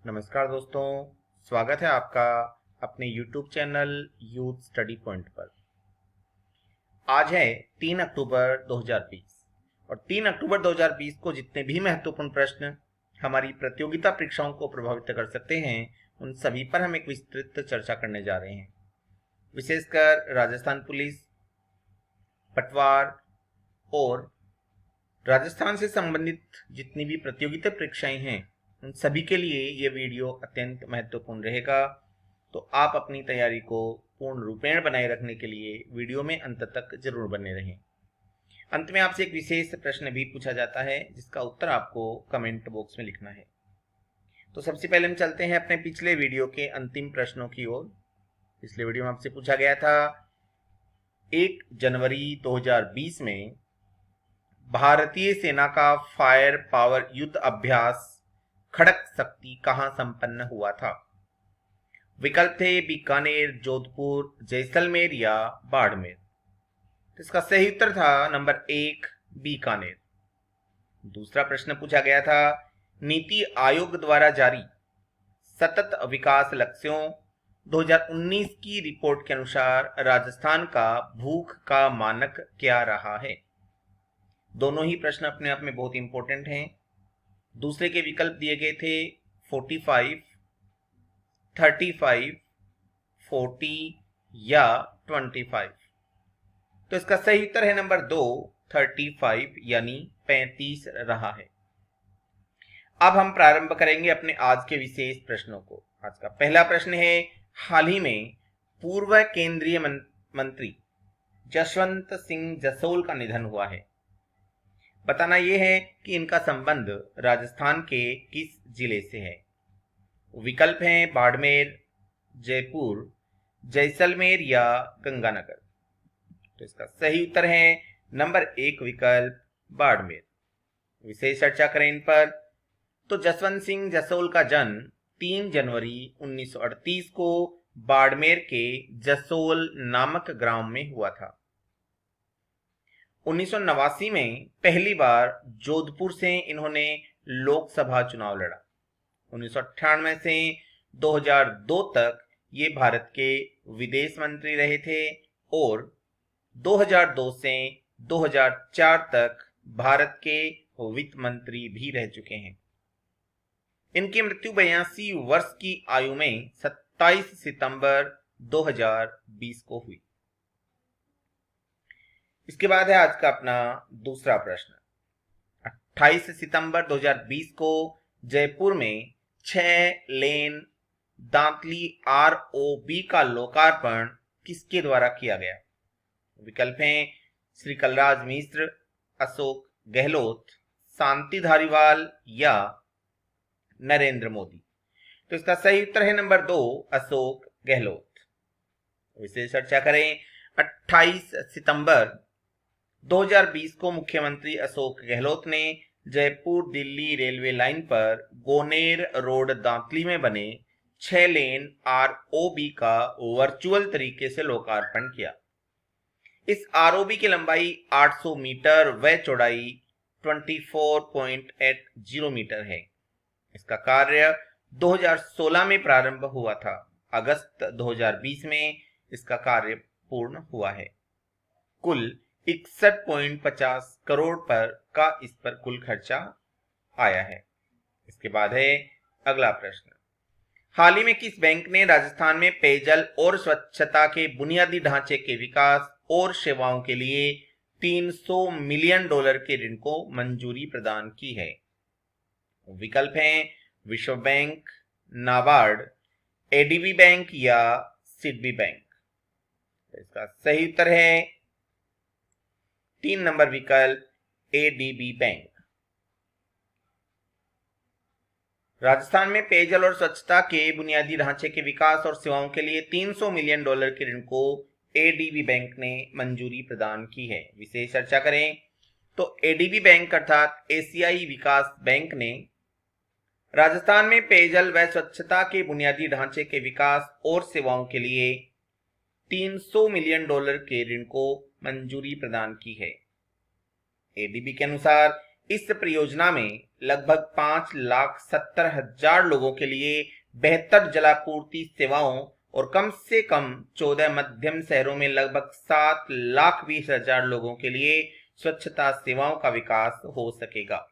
नमस्कार दोस्तों, स्वागत है आपका अपने YouTube channel youth study point पर। आज है 3 अक्टूबर 2020 और 3 अक्टूबर 2020 को जितने भी महत्वपूर्ण प्रश्न हमारी प्रतियोगिता परीक्षाओं को प्रभावित कर सकते हैं, उन सभी पर हम एक विस्तृत चर्चा करने जा रहे हैं। विशेषकर राजस्थान पुलिस, पटवार और राजस्थान से संबंधित जितनी भी प्रतियोगिता परीक्षाएं हैं, उन सभी के लिए ये वीडियो अत्यंत महत्वपूर्ण रहेगा। तो आप अपनी तैयारी को पूर्ण रूपेण बनाए रखने के लिए वीडियो में अंत तक जरूर बने रहें। अंत में आपसे एक विशेष प्रश्न भी पूछा जाता है, जिसका उत्तर आपको कमेंट बॉक्स में लिखना है। तो सबसे पहले हम चलते हैं अपने पिछले वीडियो के अंतिम प्रश्नों की ओर। पिछले वीडियो में आपसे पूछा गया था 1 जनवरी 2020 में भारतीय सेना का फायर पावर युद्ध अभ्यास खड़क शक्ति कहां संपन्न हुआ था। विकल्प थे बीकानेर, जोधपुर, जैसलमेर या बाड़मेर। तो इसका सही उत्तर था नंबर 1, बीकानेर। दूसरा प्रश्न पूछा गया था नीति आयोग द्वारा जारी सतत विकास लक्ष्यों 2019 की रिपोर्ट के अनुसार राजस्थान का भूख का मानक क्या रहा है। दोनों ही प्रश्न अपने आप में बहुत इंपॉर्टेंट हैं। दूसरे के विकल्प दिए गए थे 45, 35, 40 या 25। तो इसका सही उत्तर है नंबर 2, 35 यानी 35 रहा है। अब हम प्रारंभ करेंगे अपने आज के विशेष प्रश्नों को। आज का पहला प्रश्न है, हाल ही में पूर्व केंद्रीय मंत्री जसवंत सिंह जसोल का निधन हुआ है। बताना यह है कि इनका संबंध राजस्थान के किस जिले से है। विकल्प हैं बाड़मेर, जयपुर, जैसलमेर या गंगानगर। तो इसका सही उत्तर है नंबर 1 विकल्प बाड़मेर। विशेष चर्चा करें इन पर तो जसवंत सिंह जसोल का जन्म 3 जनवरी 1938 को बाड़मेर के जसोल नामक ग्राम में हुआ था। 1989 में पहली बार जोधपुर से इन्होंने लोकसभा चुनाव लड़ा। 1998 से 2002 तक ये भारत के विदेश मंत्री रहे थे और 2002 से 2004 तक भारत के वित्त मंत्री भी रह चुके हैं। इनकी मृत्यु 82 वर्ष की आयु में 27 सितंबर 2020 को हुई। इसके बाद है आज का अपना दूसरा प्रश्न। 28 सितंबर 2020 को जयपुर में 6 लेन दांतली ROB का लोकार्पण किसके द्वारा किया गया। विकल्प हैं श्री कलराज मिश्र, अशोक गहलोत, शांति धारीवाल या नरेंद्र मोदी। तो इसका सही उत्तर है नंबर 2, अशोक गहलोत। विशेष चर्चा करें 28 सितंबर 2020 को मुख्यमंत्री अशोक गहलोत ने जयपुर दिल्ली रेलवे लाइन पर गोनेर रोड दांतली में बने 6 लेन ROB का वर्चुअल तरीके से लोकार्पण किया। इस ROB की लंबाई 800 मीटर व चौड़ाई 24.80 मीटर है। इसका कार्य 2016 में प्रारंभ हुआ था। अगस्त 2020 में इसका कार्य पूर्ण हुआ है। कुल 61.50 करोड़ का इस पर कुल खर्चा आया है। इसके बाद है अगला प्रश्न। हाल ही में किस बैंक ने राजस्थान में पेयजल और स्वच्छता के बुनियादी ढांचे के विकास और सेवाओं के लिए $300 मिलियन के ऋण को मंजूरी प्रदान की है। विकल्प हैं विश्व बैंक, नाबार्ड, ADB बैंक या सिडबी बैंक। इसका सही उत्तर है 3 नंबर विकल्प ADB बैंक। राजस्थान में पेयजल और स्वच्छता के बुनियादी ढांचे के विकास और सेवाओं के लिए $300 मिलियन के ऋण को ADB बैंक ने मंजूरी प्रदान की है। विशेष चर्चा करें तो ADB बैंक अर्थात एशियाई विकास बैंक ने राजस्थान में पेयजल व स्वच्छता के बुनियादी ढांचे के विकास और सेवाओं के लिए $300 मिलियन के ऋण को मंजूरी प्रदान की है। ADB के अनुसार इस परियोजना में लगभग 5,70,000 लोगों के लिए बेहतर जलापूर्ति सेवाओं और कम से कम 14 मध्यम शहरों में लगभग 7,20,000 लोगों के लिए स्वच्छता सेवाओं का विकास हो सकेगा।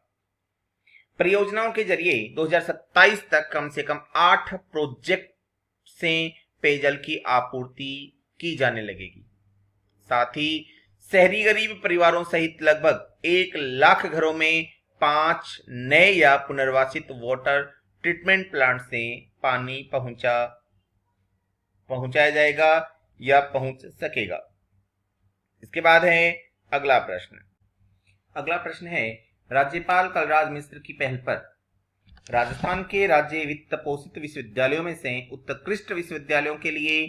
परियोजनाओं के जरिए 2027 तक कम से कम 8 प्रोजेक्ट से पेयजल की आपूर्ति की जाने लगेगी। साथ ही शहरी गरीब परिवारों सहित लगभग 1 लाख घरों में 5 नए या पुनर्वासित वाटर ट्रीटमेंट प्लांट से पानी पहुंचाया जाएगा या पहुंच सकेगा। इसके बाद है अगला प्रश्न। अगला प्रश्न है, राज्यपाल कलराज मिश्र की पहल पर राजस्थान के राज्य वित्त पोषित विश्वविद्यालयों में से उत्कृष्ट विश्वविद्यालयों के लिए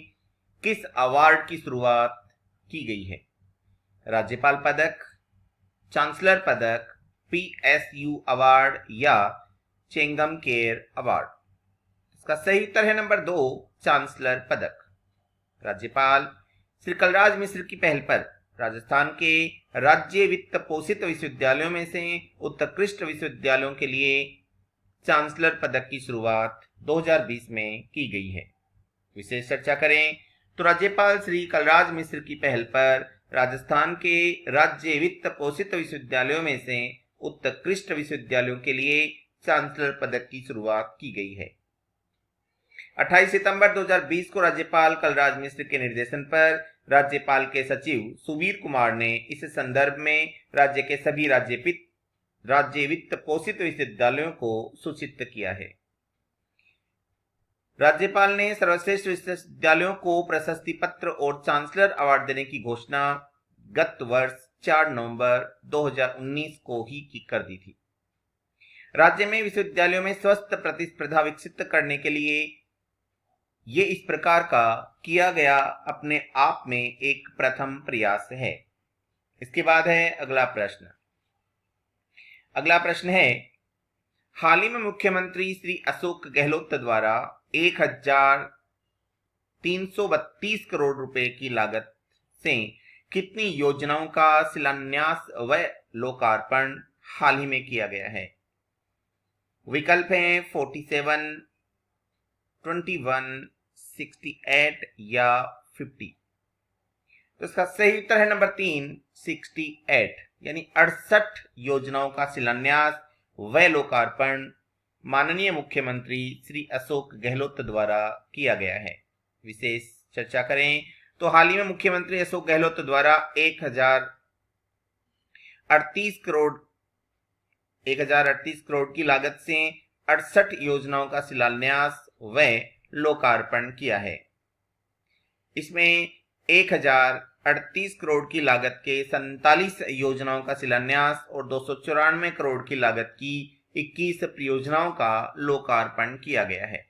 किस अवार्ड की शुरुआत की गई है? राज्यपाल पदक, चांसलर पदक, PSU अवार्ड या चेंगम केयर अवार्ड? इसका सही उत्तर है नंबर 2, चांसलर पदक। राज्यपाल श्री कलराज मिश्र की पहल पर राजस्थान के राज्य वित्त पोषित विश्वविद्यालयों में से उत्कृष्ट विश्वविद्यालयों के लिए चांसलर पदक की शुरुआत 2020 में की गई है। विशेष चर्चा करें तो राज्यपाल श्री कलराज मिश्र की पहल पर राजस्थान के राज्य वित्त पोषित विश्वविद्यालयों में से उत्कृष्ट विश्वविद्यालयों के लिए चांसलर पदक की शुरुआत की गई है। 28 सितंबर 2020 को राज्यपाल कलराज मिश्र के निर्देशन पर राज्यपाल के सचिव सुबीर कुमार ने इस संदर्भ में राज्य के सभी राज्य वित्त पोषित विश्वविद्यालयों को सूचित किया है। राज्यपाल ने सर्वश्रेष्ठ विश्वविद्यालयों को प्रशस्ति पत्र और चांसलर अवार्ड देने की घोषणा गत वर्ष 4 नवंबर 2019 को ही कर दी थी। राज्य में विश्वविद्यालयों में स्वस्थ प्रतिस्पर्धा विकसित करने के लिए ये इस प्रकार का किया गया अपने आप में एक प्रथम प्रयास है। इसके बाद है अगला प्रश्न। अगला प्रश्न है, हाल ही में मुख्यमंत्री श्री अशोक गहलोत द्वारा 1,332 करोड़ रुपए की लागत से कितनी योजनाओं का शिलान्यास व लोकार्पण हाल ही में किया गया है? विकल्प हैं 47, 21, 68 या 50। तो इसका सही उत्तर है नंबर 3, 68, यानी 68 योजनाओं का शिलान्यास व लोकार्पण माननीय मुख्यमंत्री श्री अशोक गहलोत द्वारा किया गया है। विशेष चर्चा करें तो हाल ही में मुख्यमंत्री अशोक गहलोत द्वारा 1,038 करोड़ की लागत से 68 योजनाओं का शिलान्यास व लोकार्पण किया है। इसमें 1,038 करोड़ की लागत के 47 योजनाओं का शिलान्यास और 294 करोड़ की लागत की 21 परियोजनाओं का लोकार्पण किया गया है।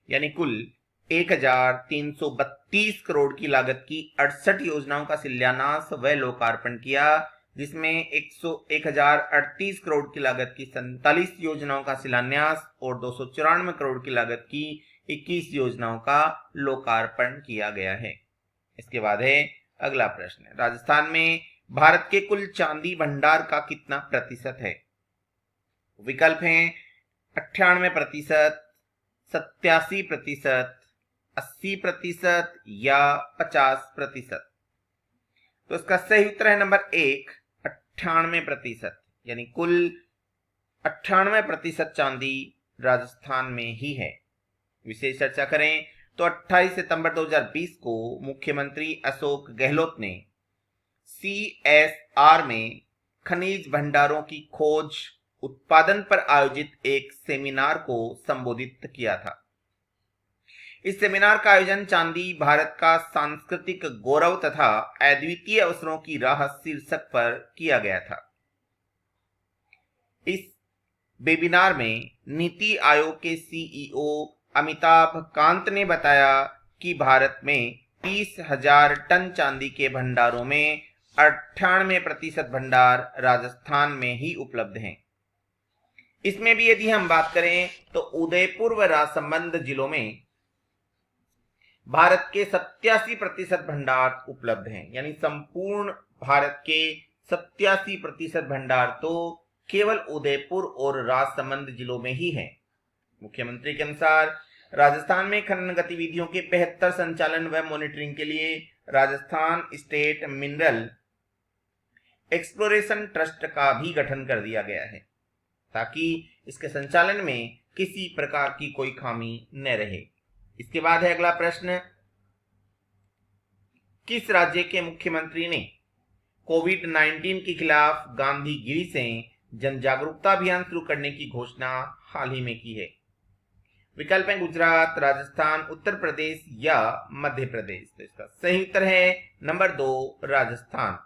यानी कुल 1,332 करोड़ की लागत की 68 योजनाओं का शिलान्यास व लोकार्पण किया, जिसमें 1,038 करोड़ की लागत की 47 योजनाओं का शिलान्यास और 294 करोड़ की लागत की 21 योजनाओं का लोकार्पण किया गया है। इसके बाद है अगला प्रश्न। राजस्थान में भारत के कुल चांदी भंडार का कितना प्रतिशत है? विकल्प हैं 98%, 87%, 80% या 50%। तो इसका सही उत्तर है नंबर 1, 98%, यानी कुल 98% चांदी राजस्थान में ही है। विशेष चर्चा करें तो 28 सितंबर 2020 को मुख्यमंत्री अशोक गहलोत ने CSR में खनिज भंडारों की खोज उत्पादन पर आयोजित एक सेमिनार को संबोधित किया था। इस सेमिनार का आयोजन चांदी भारत का सांस्कृतिक गौरव तथा अद्वितीय अवसरों की राह शीर्षक पर किया गया था। इस वेबिनार में नीति आयोग के CEO अमिताभ कांत ने बताया कि भारत में 30,000 टन चांदी के भंडारों में 98% भंडार राजस्थान में ही उपलब्ध हैं। इसमें भी यदि हम बात करें तो उदयपुर व राजसमंद जिलों में भारत के 87% भंडार उपलब्ध हैं, यानी संपूर्ण भारत के 87% भंडार तो केवल उदयपुर और राजसमंद जिलों में ही है। मुख्यमंत्री के अनुसार राजस्थान में खनन गतिविधियों के बेहतर संचालन व मॉनिटरिंग के लिए Rajasthan state mineral exploration trust का भी गठन कर दिया गया है, ताकि इसके संचालन में किसी प्रकार की कोई खामी न रहे। इसके बाद है अगला प्रश्न, किस राज्य के मुख्यमंत्री ने कोविड-19 के खिलाफ गांधीगिरी से जन जागरूकता अभियान शुरू करने की घोषणा हाल ही में की है? विकल्प है गुजरात, राजस्थान, उत्तर प्रदेश या मध्य प्रदेश। तो इसका सही उत्तर है नंबर 2, राजस्थान।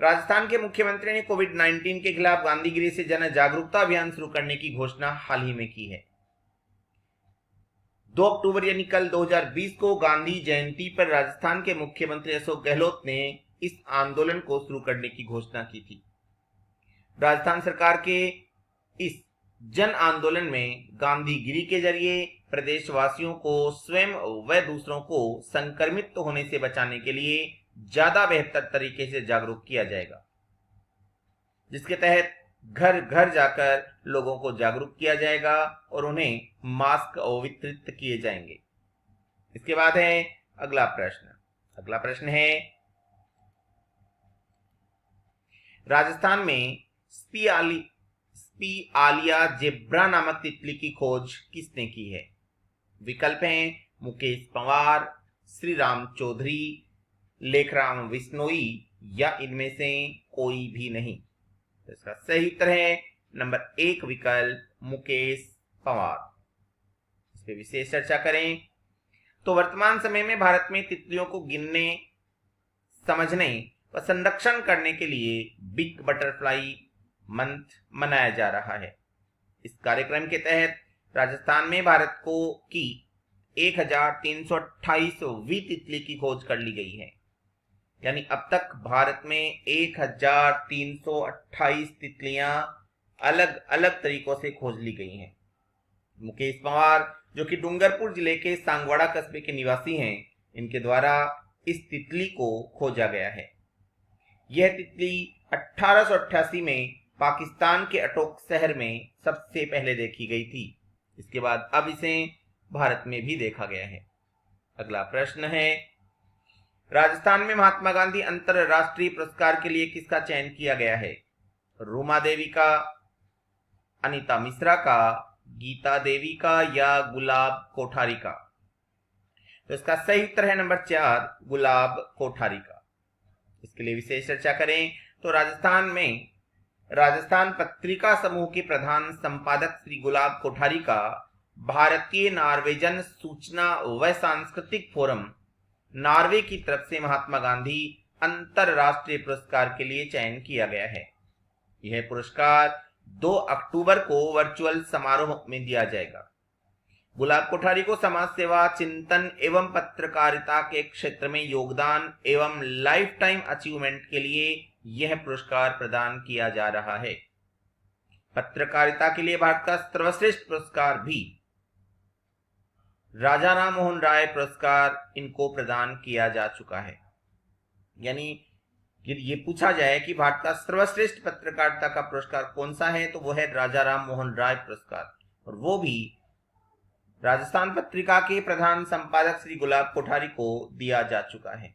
राजस्थान के मुख्यमंत्री ने कोविड-19 के खिलाफ गांधीगिरी से जन जागरूकता अभियान शुरू करने की घोषणा हाल ही में की है। 2 अक्टूबर यानी कल 2020 को गांधी जयंती पर राजस्थान के मुख्यमंत्री अशोक गहलोत ने इस आंदोलन को शुरू करने की घोषणा की थी। राजस्थान सरकार के इस जन आंदोलन में गांधीगिरी के जरिए प्रदेशवासियों को स्वयं व दूसरों को संक्रमित होने से बचाने के लिए ज्यादा बेहतर तरीके से जागरूक किया जाएगा, जिसके तहत घर घर जाकर लोगों को जागरूक किया जाएगा और उन्हें मास्क वितरित किए जाएंगे। इसके बाद है अगला प्रश्न। अगला प्रश्न है, राजस्थान में स्पिआलिया जेब्रा नामक तितली की खोज किसने की है? विकल्प हैं मुकेश पंवार, श्री राम चौधरी, लेखराम विश्नोई या इनमें से कोई भी नहीं। तो इसका सही उत्तर है नंबर 1 विकल्प मुकेश पंवार। इस पर विशेष चर्चा करें तो वर्तमान समय में भारत में तितलियों को गिनने, समझने व संरक्षण करने के लिए बिग बटरफ्लाई मंथ मनाया जा रहा है। इस कार्यक्रम के तहत राजस्थान में भारत को की 1328वीं तितली की खोज कर ली गई है। यानी अब तक भारत में 1328 तितलियां अलग अलग तरीकों से खोज ली गई हैं। मुकेश पंवार, जो कि डूंगरपुर जिले के सांगवाड़ा कस्बे के निवासी हैं, इनके द्वारा इस तितली को खोजा गया है। यह तितली 1888 में पाकिस्तान के अटोक शहर में सबसे पहले देखी गई थी। इसके बाद अब इसे भारत में भी देखा गया है। अगला प्रश्न है, राजस्थान में महात्मा गांधी अंतरराष्ट्रीय पुरस्कार के लिए किसका चयन किया गया है? रूमा देवी का, अनीता मिश्रा का, गीता देवी का या गुलाब कोठारी का? तो इसका सही उत्तर है नंबर 4 गुलाब कोठारी का। इसके लिए विशेष चर्चा करें तो राजस्थान पत्रिका समूह के प्रधान संपादक श्री गुलाब कोठारी का भारतीय नॉर्वेजन सूचना व सांस्कृतिक फोरम नॉर्वे की तरफ से महात्मा गांधी अंतरराष्ट्रीय पुरस्कार के लिए चयन किया गया है। यह पुरस्कार 2 अक्टूबर को वर्चुअल समारोह में दिया जाएगा। गुलाब कोठारी को समाज सेवा, चिंतन एवं पत्रकारिता के क्षेत्र में योगदान एवं लाइफ टाइम अचीवमेंट के लिए यह पुरस्कार प्रदान किया जा रहा है। पत्रकारिता के लिए भारत का सर्वश्रेष्ठ पुरस्कार भी राजा राम मोहन राय पुरस्कार इनको प्रदान किया जा चुका है। यानी यदि ये पूछा जाए कि भारत का सर्वश्रेष्ठ पत्रकारिता का पुरस्कार कौन सा है, तो वो है राजा राम मोहन राय पुरस्कार, और वो भी राजस्थान पत्रिका के प्रधान संपादक श्री गुलाब कोठारी को दिया जा चुका है।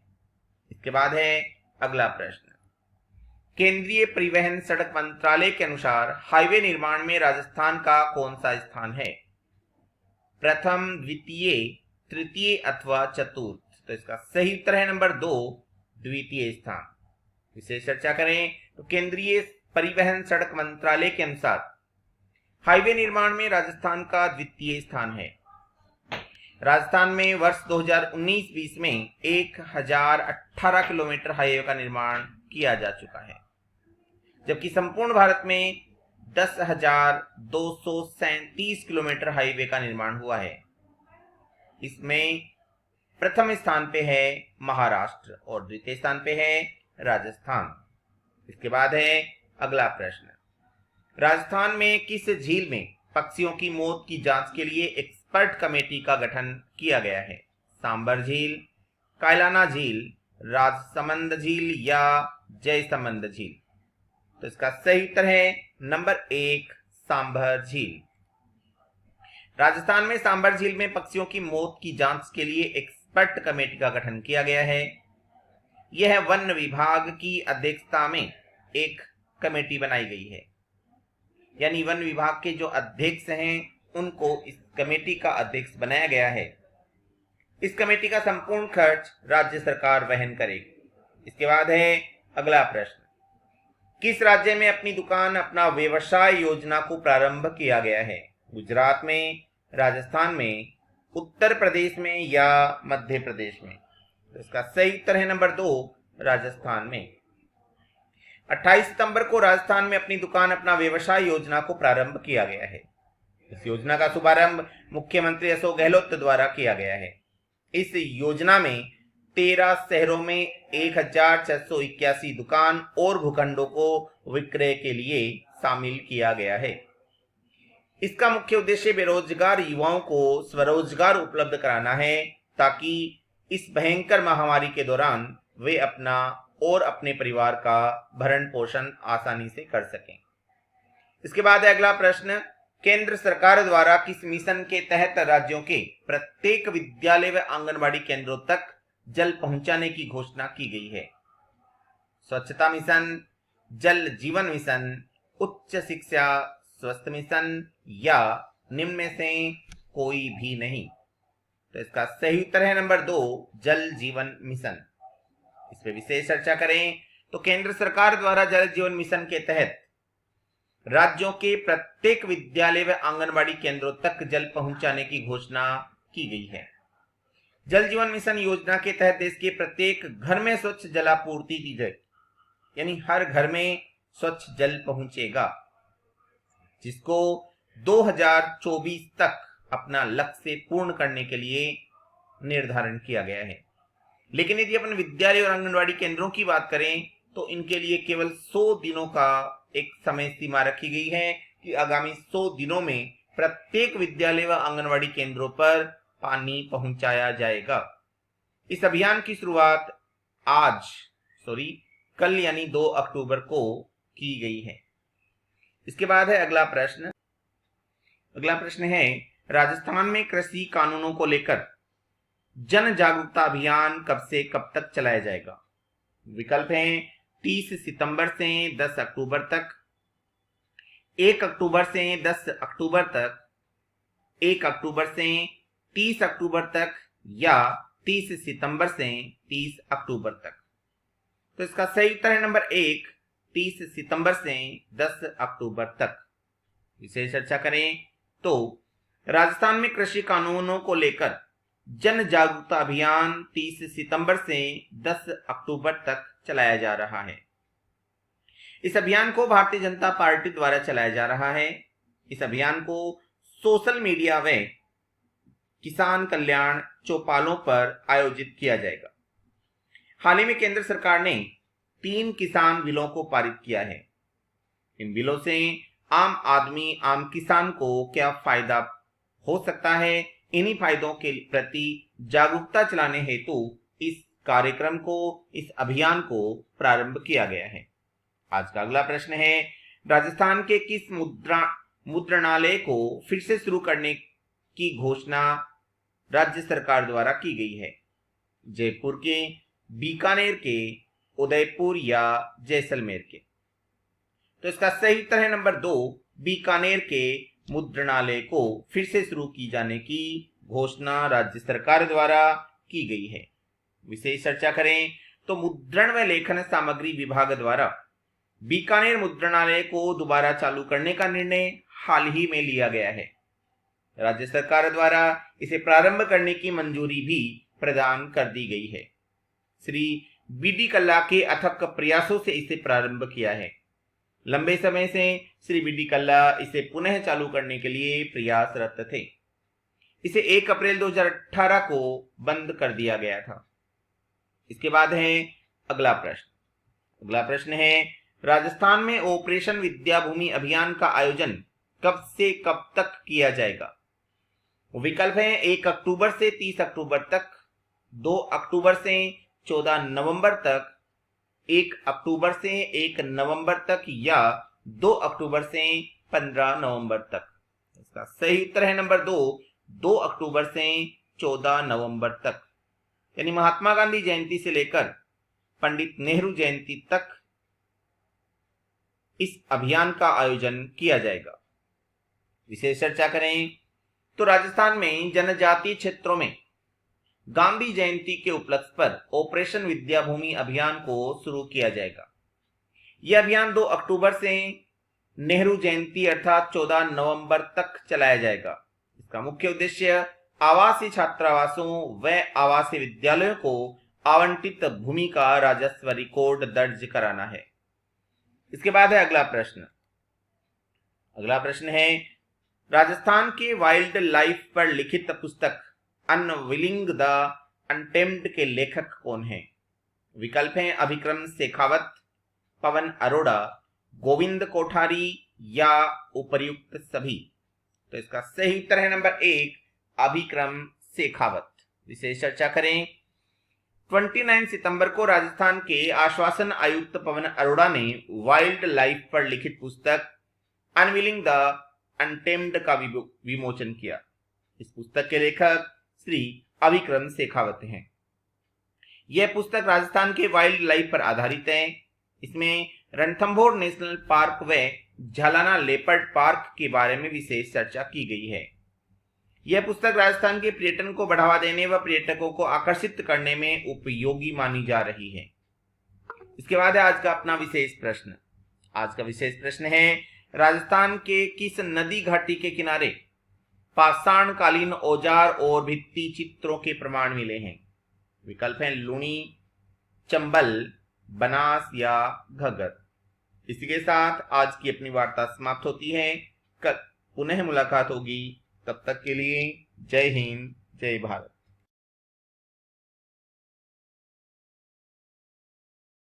इसके बाद है अगला प्रश्न। केंद्रीय परिवहन सड़क मंत्रालय के अनुसार हाईवे निर्माण में राजस्थान का कौन सा स्थान है? प्रथम, द्वितीय, तृतीय अथवा चतुर्थ? तो इसका सही उत्तर है नंबर 2 द्वितीय स्थान। विशेष चर्चा करें तो केंद्रीय परिवहन सड़क मंत्रालय के अनुसार हाईवे निर्माण में राजस्थान का द्वितीय स्थान है। राजस्थान में वर्ष 2019-20 में 1018 किलोमीटर हाईवे का निर्माण किया जा चुका है, जबकि संपूर्ण भारत में 10,237 किलोमीटर हाईवे का निर्माण हुआ है। इसमें प्रथम स्थान पे है महाराष्ट्र और द्वितीय स्थान पे है राजस्थान। इसके बाद है अगला प्रश्न। राजस्थान में किस झील में पक्षियों की मौत की जांच के लिए एक्सपर्ट कमेटी का गठन किया गया है? सांबर झील, कायलाना झील, राजसमंद झील या जयसमंद झील? तो इसका सही उत्तर है नंबर 1 सांभर झील। राजस्थान में सांभर झील में पक्षियों की मौत की जांच के लिए एक्सपर्ट कमेटी का गठन किया गया है। यह वन विभाग की अध्यक्षता में एक कमेटी बनाई गई है, यानी वन विभाग के जो अध्यक्ष हैं उनको इस कमेटी का अध्यक्ष बनाया गया है। इस कमेटी का संपूर्ण खर्च राज्य सरकार वहन करेगी। इसके बाद है अगला प्रश्न, किस राज्य में अपनी दुकान अपना व्यवसाय योजना को प्रारंभ किया गया है? गुजरात में, राजस्थान में, उत्तर प्रदेश में या मध्य प्रदेश में? तो इसका सही उत्तर है नंबर 2 राजस्थान में। 28 सितंबर को राजस्थान में अपनी दुकान अपना व्यवसाय योजना को प्रारंभ किया गया है। इस योजना का शुभारंभ मुख्यमंत्री अशोक गहलोत द्वारा किया गया है। इस योजना में 13 शहरों में 1681 दुकान और भूखंडों को विक्रय के लिए शामिल किया गया है। इसका मुख्य उद्देश्य बेरोजगार युवाओं को स्वरोजगार उपलब्ध कराना है, ताकि इस भयंकर महामारी के दौरान वे अपना और अपने परिवार का भरण पोषण आसानी से कर सकें। इसके बाद है अगला प्रश्न, केंद्र सरकार द्वारा किस मिशन के तहत राज्यों के प्रत्येक विद्यालय व आंगनबाड़ी केंद्रों तक जल पहुंचाने की घोषणा की गई है? स्वच्छता मिशन, जल जीवन मिशन, उच्च शिक्षा स्वस्थ मिशन या निम्न में से कोई भी नहीं? तो इसका सही उत्तर है नंबर 2 जल जीवन मिशन। इस पर विशेष चर्चा करें तो केंद्र सरकार द्वारा जल जीवन मिशन के तहत राज्यों के प्रत्येक विद्यालय व आंगनबाड़ी केंद्रों तक जल पहुंचाने की घोषणा की गई है। जल जीवन मिशन योजना के तहत देश के प्रत्येक घर में स्वच्छ जलापूर्ति दी जाए, यानी हर घर में स्वच्छ जल पहुंचेगा, जिसको 2024 तक अपना लक्ष्य पूर्ण करने के लिए निर्धारण किया गया है। लेकिन यदि अपन विद्यालय और आंगनबाड़ी केंद्रों की बात करें तो इनके लिए केवल 100 दिनों का एक समय सीमा रखी गई है कि आगामी 100 दिनों में प्रत्येक विद्यालय व आंगनबाड़ी केंद्रों पर पानी पहुंचाया जाएगा। इस अभियान की शुरुआत कल यानी 2 अक्टूबर को की गई है। इसके बाद है अगला प्रश्न। अगला प्रश्न है, राजस्थान में कृषि कानूनों को लेकर जन जागरूकता अभियान कब से कब तक चलाया जाएगा? विकल्प हैं 30 सितंबर से 10 अक्टूबर तक, 1 अक्टूबर से 10 अक्टूबर तक, 1 अक्टूबर से 30 अक्टूबर तक या 30 सितंबर से 30 अक्टूबर तक। तो इसका सही उत्तर है नंबर 1 30 सितंबर से 10 अक्टूबर तक। विशेष चर्चा करें तो राजस्थान में कृषि कानूनों को लेकर जन जागरूकता अभियान 30 सितंबर से 10 अक्टूबर तक चलाया जा रहा है। इस अभियान को भारतीय जनता पार्टी द्वारा चलाया जा रहा है। इस अभियान को सोशल मीडिया व किसान कल्याण चौपालों पर आयोजित किया जाएगा। हाल ही में केंद्र सरकार ने 3 किसान बिलों को पारित किया है। इन बिलों से आम आदमी, आम किसान को क्या फायदा हो सकता है, इन्हीं फायदों के प्रति जागरूकता चलाने हेतु इस कार्यक्रम को, इस अभियान को प्रारंभ किया गया है। आज का अगला प्रश्न है, राजस्थान के किस मुद्रणालय को फिर से शुरू करने की घोषणा राज्य सरकार द्वारा की गई है? जयपुर के, बीकानेर के, उदयपुर या जैसलमेर के? तो इसका सही उत्तर है नंबर 2 बीकानेर के मुद्रणालय को फिर से शुरू की जाने की घोषणा राज्य सरकार द्वारा की गई है। विशेष चर्चा करें तो मुद्रण व लेखन सामग्री विभाग द्वारा बीकानेर मुद्रणालय को दोबारा चालू करने का निर्णय हाल ही में लिया गया है। राज्य सरकार द्वारा इसे प्रारंभ करने की मंजूरी भी प्रदान कर दी गई है। श्री बीडी कल्ला के अथक प्रयासों से इसे प्रारंभ किया है। लंबे समय से श्री बीडी कल्ला इसे पुनः चालू करने के लिए प्रयासरत थे। इसे 1 अप्रैल 2018 को बंद कर दिया गया था। इसके बाद है अगला प्रश्न। अगला प्रश्न है, राजस्थान में ऑपरेशन विद्याभूमि अभियान का आयोजन कब से कब तक किया जाएगा? विकल्प है 1 अक्टूबर से 30 अक्टूबर तक, 2 अक्टूबर से 14 नवंबर तक, 1 अक्टूबर से 1 नवंबर तक, या 2 अक्टूबर से 15 नवंबर तक? इसका सही उत्तर है नंबर 2 अक्टूबर से 14 नवंबर तक। यानी महात्मा गांधी जयंती से लेकर पंडित नेहरू जयंती तक इस अभियान का आयोजन किया जाएगा। विशेष चर्चा करें तो राजस्थान में जनजातीय क्षेत्रों में गांधी जयंती के उपलक्ष्य पर ऑपरेशन विद्याभूमि अभियान को शुरू किया जाएगा। यह अभियान 2 अक्टूबर से नेहरू जयंती अर्थात 14 नवंबर तक चलाया जाएगा। इसका मुख्य उद्देश्य आवासीय छात्रावासों व आवासीय विद्यालयों को आवंटित भूमि का राजस्व रिकॉर्ड दर्ज कराना है। इसके बाद है अगला प्रश्न। अगला प्रश्न है, राजस्थान के वाइल्ड लाइफ पर लिखित पुस्तक अनविलिंग द अनटेम्ड के लेखक कौन है? विकल्प हैं अभिक्रम शेखावत, पवन अरोड़ा, गोविंद कोठारी या उपर्युक्त सभी। तो इसका सही उत्तर है नंबर 1 अभिक्रम शेखावत। विशेष चर्चा करें 29 सितंबर को राजस्थान के आश्वासन आयुक्त पवन अरोड़ा ने वाइल्ड लाइफ पर लिखित पुस्तक अनविलिंग द अनटेम्ड का विमोचन किया। इस पुस्तक के लेखक श्री अभिक्रम शेखावत हैं। यह पुस्तक राजस्थान के वाइल्ड लाइफ पर आधारित है। इसमें रणथंभौर नेशनल पार्क व झालाना लेपर्ड पार्क के बारे में विशेष चर्चा की गई है। यह पुस्तक राजस्थान के पर्यटन को बढ़ावा देने व पर्यटकों को आकर्षित करने में उपयोगी मानी जा रही है। इसके बाद है आज का अपना विशेष प्रश्न। आज का विशेष प्रश्न है, राजस्थान के किस नदी घाटी के किनारे पाषाण कालीन औजार और भित्ति चित्रों के प्रमाण मिले हैं? विकल्प हैं लूणी, चंबल, बनास या घग्गर। इसी के साथ आज की अपनी वार्ता समाप्त होती है। कल पुनः मुलाकात होगी। तब तक के लिए जय हिंद, जय भारत।